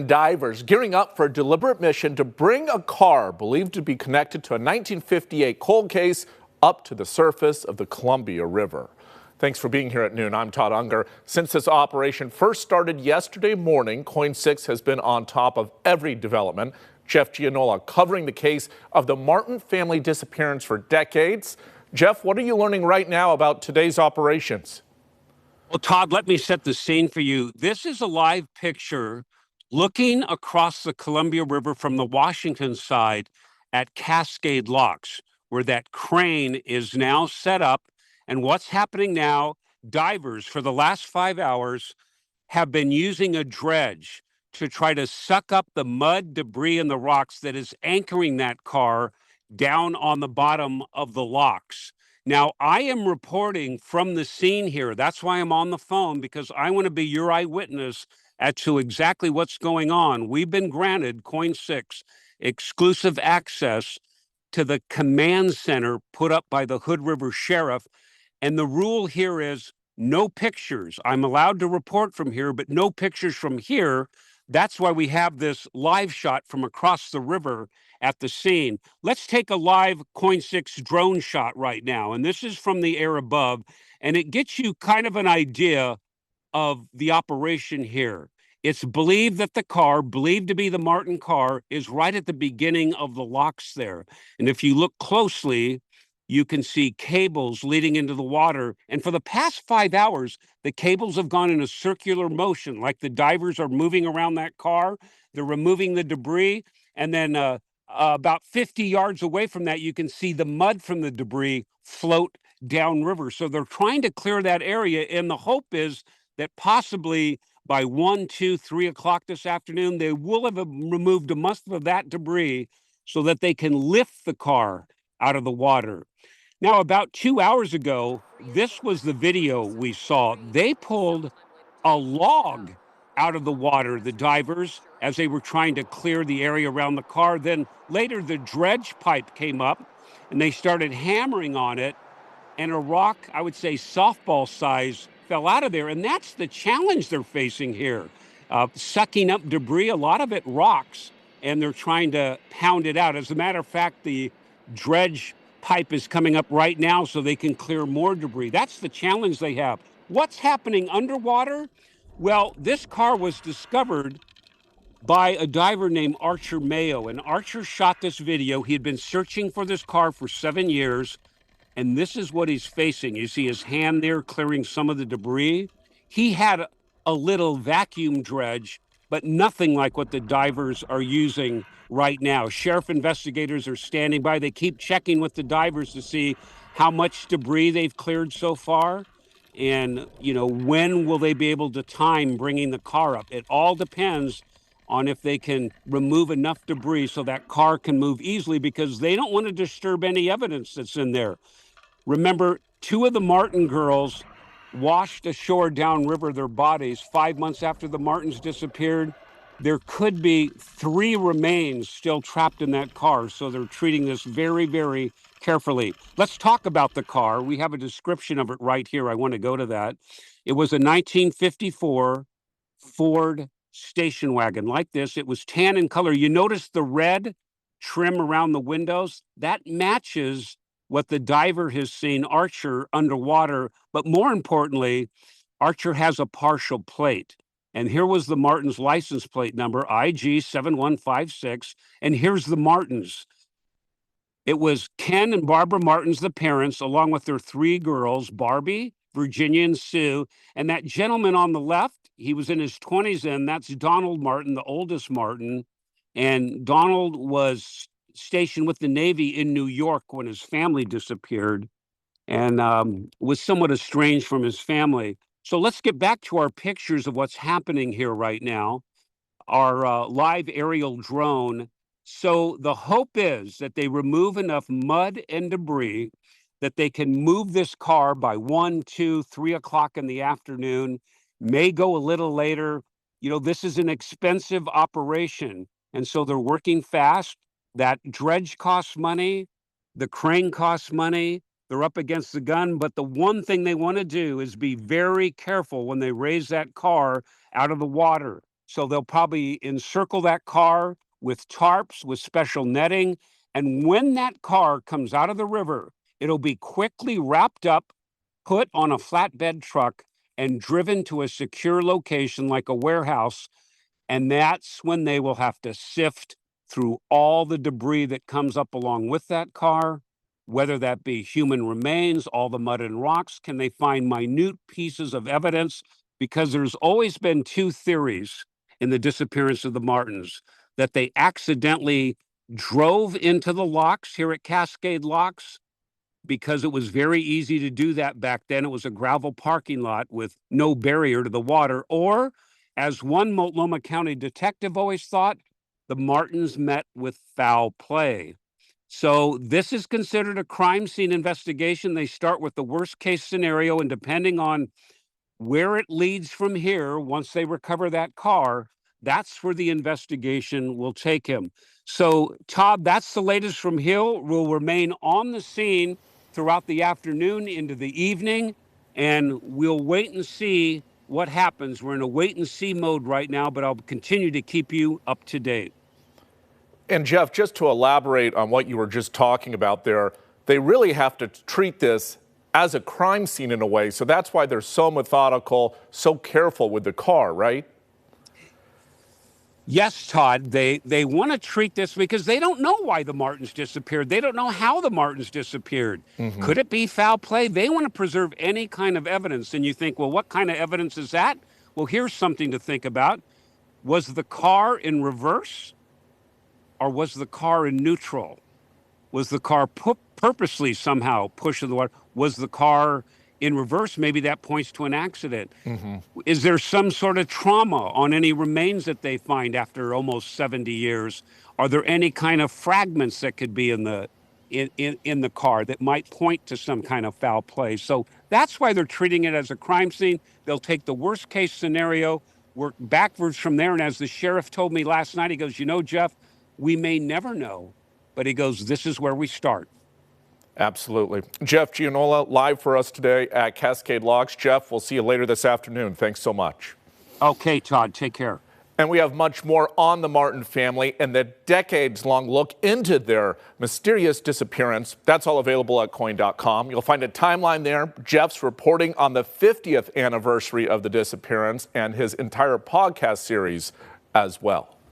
and divers gearing up for a deliberate mission to bring a car believed to be connected to a 1958 cold case up to the surface of the Columbia River. Thanks for being here at noon. I'm Todd Unger. Since this operation first started yesterday morning, KOIN 6 has been on top of every development. Jeff Gianola covering the case of the Martin family disappearance for decades. Jeff, what are you learning right now about today's operations? Well, Todd, let me set the scene for you. This is a live picture looking across the Columbia River from the Washington side at Cascade Locks, where that crane is now set up. And what's happening now, divers for the last 5 hours have been using a dredge to try to suck up the mud, debris, and the rocks that is anchoring that car down on the bottom of the locks. Now, I am reporting from the scene here. That's why I'm on the phone, because I want to be your eyewitness as to exactly what's going on. We've been granted, KOIN 6, exclusive access to the command center put up by the Hood River Sheriff. And the rule here is no pictures. I'm allowed to report from here, but no pictures from here. That's why we have this live shot from across the river at the scene. Let's take a live KOIN 6 drone shot right now. And this is from the air above, and it gets you kind of an idea of the operation here. It's believed that the car, believed to be the Martin car, is right at the beginning of the locks there. And if you look closely, you can see cables leading into the water. And for the past 5 hours, the cables have gone in a circular motion, like the divers are moving around that car. They're removing the debris. And then about 50 yards away from that, you can see the mud from the debris float downriver. So they're trying to clear that area. And the hope is that possibly by 1, 2, 3 o'clock this afternoon, they will have removed most of that debris so that they can lift the car out of the water. Now, about 2 hours ago, this was the video we saw. They pulled a log out of the water, the divers, as they were trying to clear the area around the car. Then later, the dredge pipe came up, and they started hammering on it, and a rock, I would say softball size, fell out of there. And that's the challenge they're facing here, sucking up debris, a lot of it rocks, and they're trying to pound it out. As a matter of fact, the dredge pipe is coming up right now so they can clear more debris. That's the challenge they have. What's happening underwater? Well, this car was discovered by a diver named Archer Mayo, and Archer shot this video. He had been searching for this car for 7 years, and this is what he's facing. You see his hand there clearing some of the debris. He had a little vacuum dredge, but nothing like what the divers are using right now. Sheriff investigators are standing by. They keep checking with the divers to see how much debris they've cleared so far. And, when will they be able to time bringing the car up? It all depends on if they can remove enough debris so that car can move easily, because they don't want to disturb any evidence that's in there. Remember, 2 of the Martin girls washed ashore downriver, their bodies 5 months after the Martins disappeared. There could be 3 remains still trapped in that car, so they're treating this very, very carefully. Let's talk about the car. We have a description of it right here. I want to go to that. It was a 1954 Ford station wagon like this. It was tan in color. You notice the red trim around the windows? That matches what the diver has seen Archer underwater. But more importantly, Archer has a partial plate. And here was the Martin's license plate number, IG7156. And here's the Martins. It was Ken and Barbara Martins, the parents, along with their 3 girls, Barbie, Virginia, and Sue. And that gentleman on the left, he was in his 20s, and that's Donald Martin, the oldest Martin. And Donald was stationed with the Navy in New York when his family disappeared, and was somewhat estranged from his family. So let's get back to our pictures of what's happening here right now, our live aerial drone. So the hope is that they remove enough mud and debris that they can move this car by 1, 2, 3 o'clock in the afternoon, may go a little later. This is an expensive operation, and so they're working fast. That dredge costs money, the crane costs money, they're up against the gun, but the one thing they want to do is be very careful when they raise that car out of the water. So they'll probably encircle that car with tarps, with special netting. And when that car comes out of the river, it'll be quickly wrapped up, put on a flatbed truck, and driven to a secure location like a warehouse. And that's when they will have to sift through all the debris that comes up along with that car, whether that be human remains, all the mud and rocks. Can they find minute pieces of evidence? Because there's always been two theories in the disappearance of the Martins: that they accidentally drove into the locks here at Cascade Locks, because it was very easy to do that back then. It was a gravel parking lot with no barrier to the water. Or, as one Multnomah County detective always thought, the Martins met with foul play. So this is considered a crime scene investigation. They start with the worst case scenario, and depending on where it leads from here, once they recover that car, that's where the investigation will take him. So, Todd, that's the latest from Hill. We'll remain on the scene throughout the afternoon into the evening, and we'll wait and see what happens. We're in a wait and see mode right now, but I'll continue to keep you up to date. And Jeff, just to elaborate on what you were just talking about there, they really have to treat this as a crime scene in a way. So that's why they're so methodical, so careful with the car, right? Yes, Todd, they want to treat this because they don't know why the Martins disappeared. They don't know how the Martins disappeared. Could it be foul play? They want to preserve any kind of evidence. And you think, well, what kind of evidence is that? Well, here's something to think about. Was the car in reverse, or was the car in neutral? Was the car purposely somehow pushed to the water? Was the car in reverse? Maybe that points to an accident. Is there some sort of trauma on any remains that they find after almost 70 years? Are there any kind of fragments that could be in the car that might point to some kind of foul play? So that's why they're treating it as a crime scene. They'll take the worst case scenario, work backwards from there. And as the sheriff told me last night, he goes, you know, Jeff, we may never know, but he goes, this is where we start. Absolutely. Jeff Gianola live for us today at Cascade Locks. Jeff, we'll see you later this afternoon. Thanks so much. Okay, Todd, take care. And we have much more on the Martin family and the decades-long look into their mysterious disappearance. That's all available at KOIN.com. You'll find a timeline there. Jeff's reporting on the 50th anniversary of the disappearance and his entire podcast series as well.